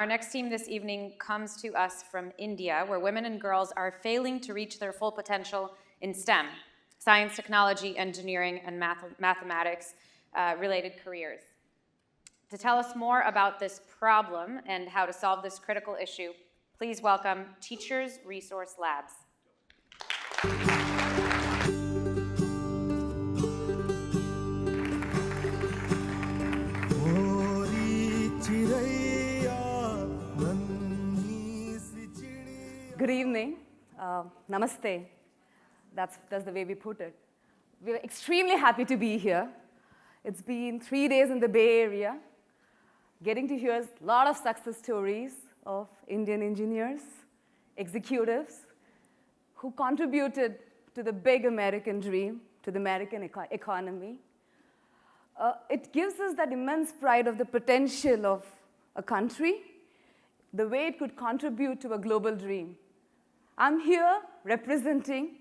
Our next team this evening comes to us from India, where women and girls are failing to reach their full potential in STEM, science, technology, engineering, and mathematics related careers. To tell us more about this problem and how to solve this critical issue, please welcome Teachers Resource Labs. Good evening. Namaste. That's the way we put it. We're extremely happy to be here. It's been 3 days in the Bay Area, getting to hear a lot of success stories of Indian engineers, executives, who contributed to the big American dream, to the American economy. It gives us that immense pride of the potential of a country, the way it could contribute to a global dream. I'm here representing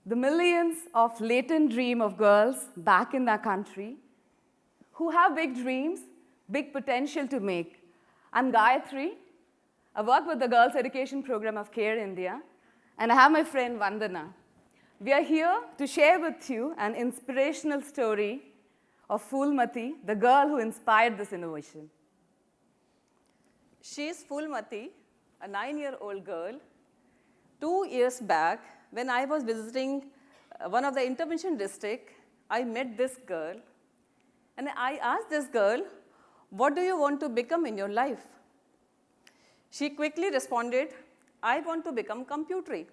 the millions of latent dream of girls back in their country who have big dreams, big potential to make. I'm Gayatri. I work with the Girls Education Program of CARE India, and I have my friend Vandana. We are here to share with you an inspirational story of Phulmati, the girl who inspired this innovation. She is Phulmati, a 9-year-old girl. 2 years back, when I was visiting one of the intervention districts, I met this girl. And I asked this girl, what do you want to become in your life? She quickly responded, I want to become computery.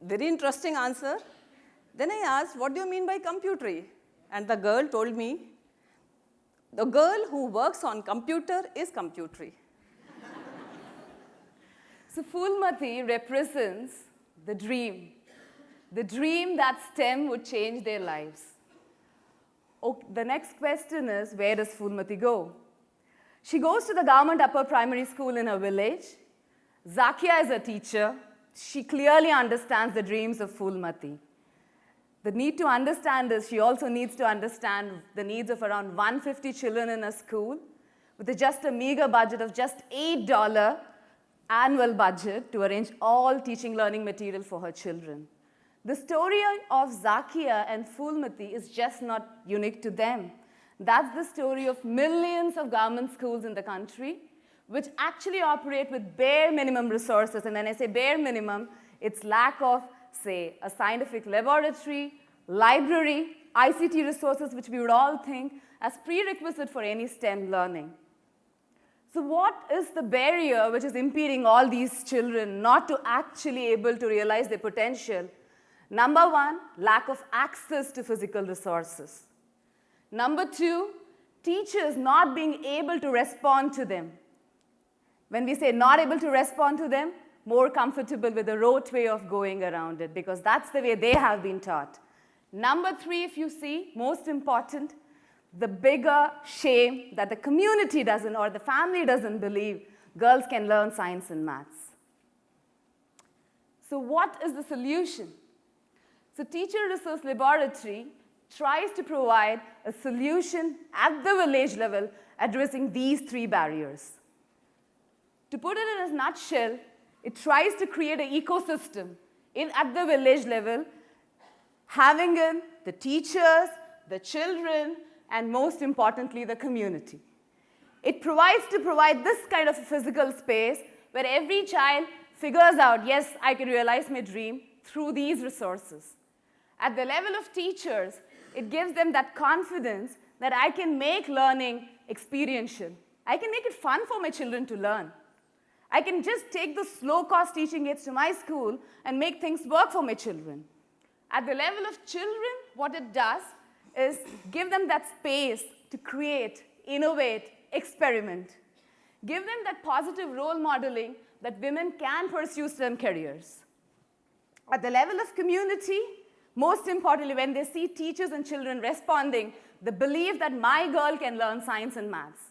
Very interesting answer. Then I asked, what do you mean by computery? And the girl told me, the girl who works on computer is computery. So Phulmati represents the dream that STEM would change their lives. Okay, the next question is, where does Phulmati go? She goes to the government upper primary school in her village. Zakia is a teacher. She clearly understands the dreams of Phulmati. The need to understand is she also needs to understand the needs of around 150 children in a school with just a meager budget of just $8 annual budget to arrange all teaching learning material for her children. The story of Zakia and Phulmati is just not unique to them. That's the story of millions of government schools in the country which actually operate with bare minimum resources. And when I say bare minimum, it's lack of, say, a scientific laboratory, library, ICT resources, which we would all think as prerequisite for any STEM learning. So what is the barrier which is impeding all these children not to actually able to realize their potential? Number one, lack of access to physical resources. Number two, teachers not being able to respond to them. When we say not able to respond to them, more comfortable with the rote way of going around it, because that's the way they have been taught. Number three, if you see, most important, the bigger shame that the community doesn't or the family doesn't believe girls can learn science and maths. So what is the solution? So Teacher Resource Laboratory tries to provide a solution at the village level addressing these three barriers. To put it in a nutshell, it tries to create an ecosystem at the village level, having in the teachers, the children, and most importantly, the community. It provides this kind of a physical space where every child figures out, yes, I can realize my dream through these resources. At the level of teachers, it gives them that confidence that I can make learning experiential. I can make it fun for my children to learn. I can just take the slow-cost teaching aids to my school and make things work for my children. At the level of children, what it does is give them that space to create, innovate, experiment. Give them that positive role modeling that women can pursue STEM careers. At the level of community, most importantly, when they see teachers and children responding, the belief that my girl can learn science and maths.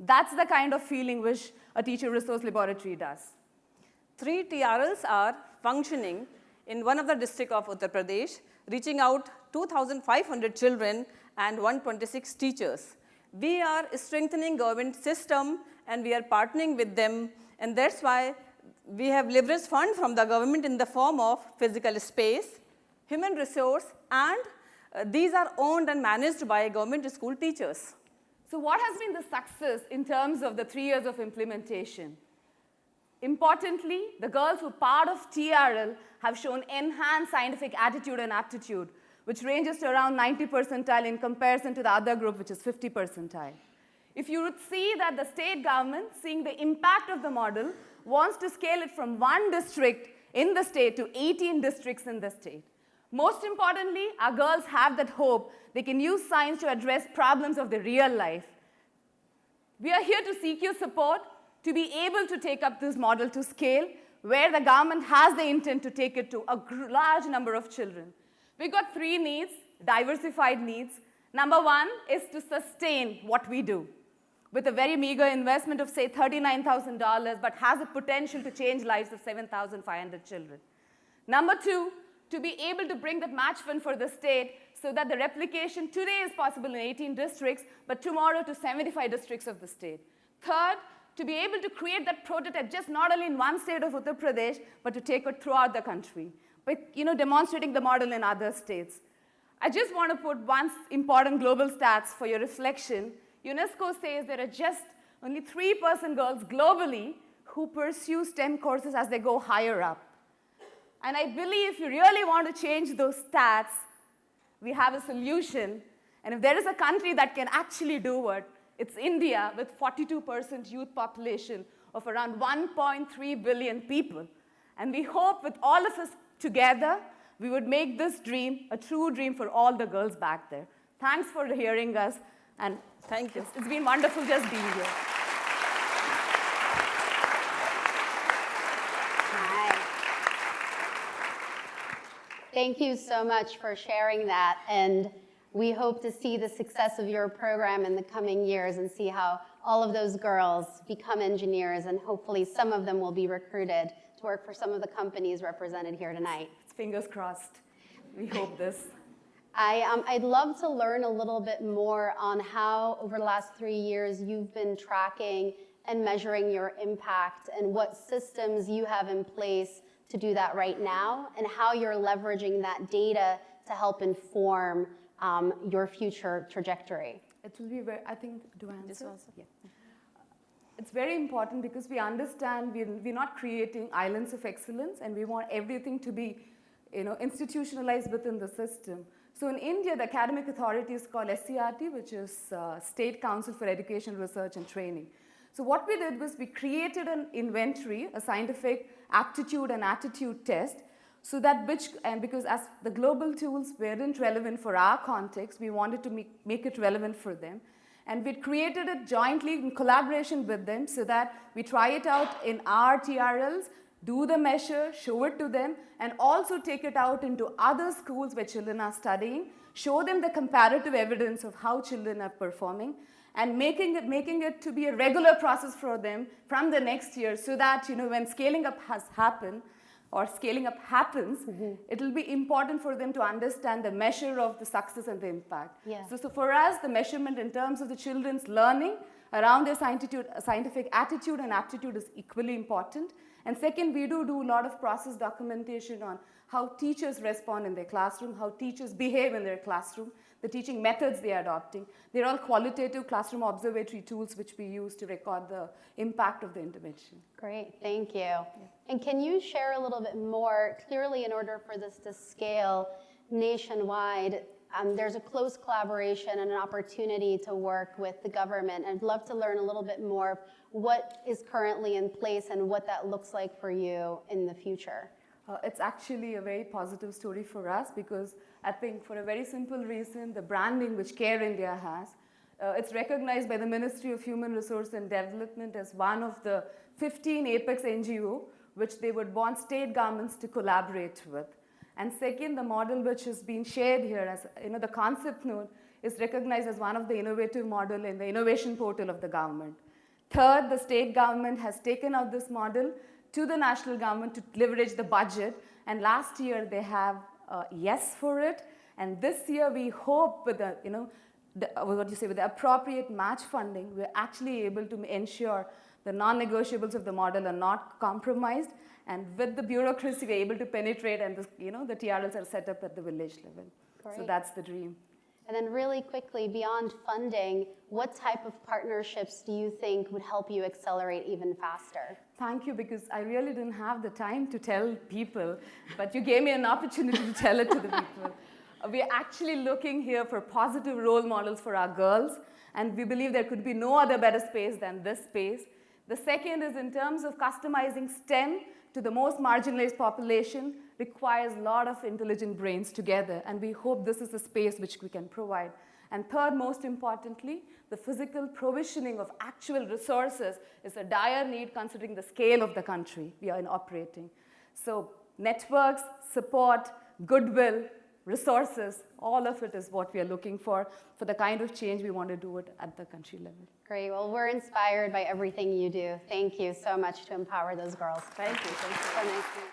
That's the kind of feeling which a Teacher Resource Laboratory does. 3 TRLs are functioning in one of the districts of Uttar Pradesh, reaching out 2,500 children and 126 teachers. We are strengthening government system and we are partnering with them, and that's why we have leveraged fund from the government in the form of physical space, human resource, and these are owned and managed by government school teachers. So what has been the success in terms of the 3 years of implementation? Importantly, the girls who are part of TRL have shown enhanced scientific attitude and aptitude, which ranges to around 90 percentile in comparison to the other group, which is 50 percentile. If you would see that the state government, seeing the impact of the model, wants to scale it from 1 district in the state to 18 districts in the state. Most importantly, our girls have that hope they can use science to address problems of their real life. We are here to seek your support to be able to take up this model to scale, where the government has the intent to take it to a large number of children. We've got 3 needs, diversified needs. Number 1 is to sustain what we do with a very meager investment of, say, $39,000, but has the potential to change lives of 7,500 children. Number 2, to be able to bring that match fund for the state so that the replication today is possible in 18 districts, but tomorrow to 75 districts of the state. Third, to be able to create that prototype just not only in one state of Uttar Pradesh, but to take it throughout the country, by demonstrating the model in other states. I just want to put one important global stats for your reflection. UNESCO says there are just only 3% girls globally who pursue STEM courses as they go higher up. And I believe if you really want to change those stats, we have a solution. And if there is a country that can actually do it, it's India, with 42% youth population of around 1.3 billion people. And we hope with all of us together, we would make this dream a true dream for all the girls back there. Thanks for hearing us, and Thank you. It's been wonderful just being here. Hi. Thank you so much for sharing that, and we hope to see the success of your program in the coming years and see how all of those girls become engineers, and hopefully some of them will be recruited to work for some of the companies represented here tonight. Fingers crossed. We hope this. I'd love to learn a little bit more on how, over the last 3 years, you've been tracking and measuring your impact, and what systems you have in place to do that right now, and how you're leveraging that data to help inform your future trajectory. It will be very, I think, do I answer? Yeah. It's very important because we understand we're not creating islands of excellence, and we want everything to be institutionalized within the system. So in India, the academic authority is called SCRT, which is State Council for Education, Research and Training. So what we did was we created an inventory, a scientific aptitude and attitude test, so that because as the global tools weren't relevant for our context, we wanted to make it relevant for them. And we created it jointly in collaboration with them so that we try it out in our TRLs, do the measure, show it to them, and also take it out into other schools where children are studying, show them the comparative evidence of how children are performing, and making it to be a regular process for them from the next year, so that when scaling up happens, it will be important for them to understand the measure of the success and the impact. Yeah. So for us, the measurement in terms of the children's learning around their scientific attitude and aptitude is equally important. And second, we do a lot of process documentation on how teachers respond in their classroom, how teachers behave in their classroom, the teaching methods they are adopting. They're all qualitative classroom observatory tools which we use to record the impact of the intervention. Great, thank you. Yeah. And can you share a little bit more, clearly in order for this to scale nationwide, there's a close collaboration and an opportunity to work with the government. I'd love to learn a little bit more what is currently in place and what that looks like for you in the future. It's actually a very positive story for us, because I think for a very simple reason, the branding which Care India has, it's recognized by the Ministry of Human Resource and Development as one of the 15 apex NGO which they would want state governments to collaborate with. And second, the model which has been shared here as the concept note is recognized as one of the innovative model in the innovation portal of the government. Third, the state government has taken out this model to the national government to leverage the budget, and last year they have yes for it, and this year we hope with the with the appropriate match funding, we're actually able to ensure the non-negotiables of the model are not compromised, and with the bureaucracy, we're able to penetrate, and the TRLs are set up at the village level. So Great. that's the dream. And then really quickly, beyond funding, what type of partnerships do you think would help you accelerate even faster? Thank you, because I really didn't have the time to tell people, but you gave me an opportunity to tell it to the people. We're actually looking here for positive role models for our girls, and we believe there could be no other better space than this space. The second is in terms of customizing STEM to the most marginalized population requires a lot of intelligent brains together, and we hope this is a space which we can provide. And third, most importantly, the physical provisioning of actual resources is a dire need considering the scale of the country we are operating. So networks, support, goodwill, resources, all of it is what we are looking for the kind of change we want to do it at the country level. Great. Well, we're inspired by everything you do. Thank you so much to empower those girls. Thank you. Thank you. So nice to meet you.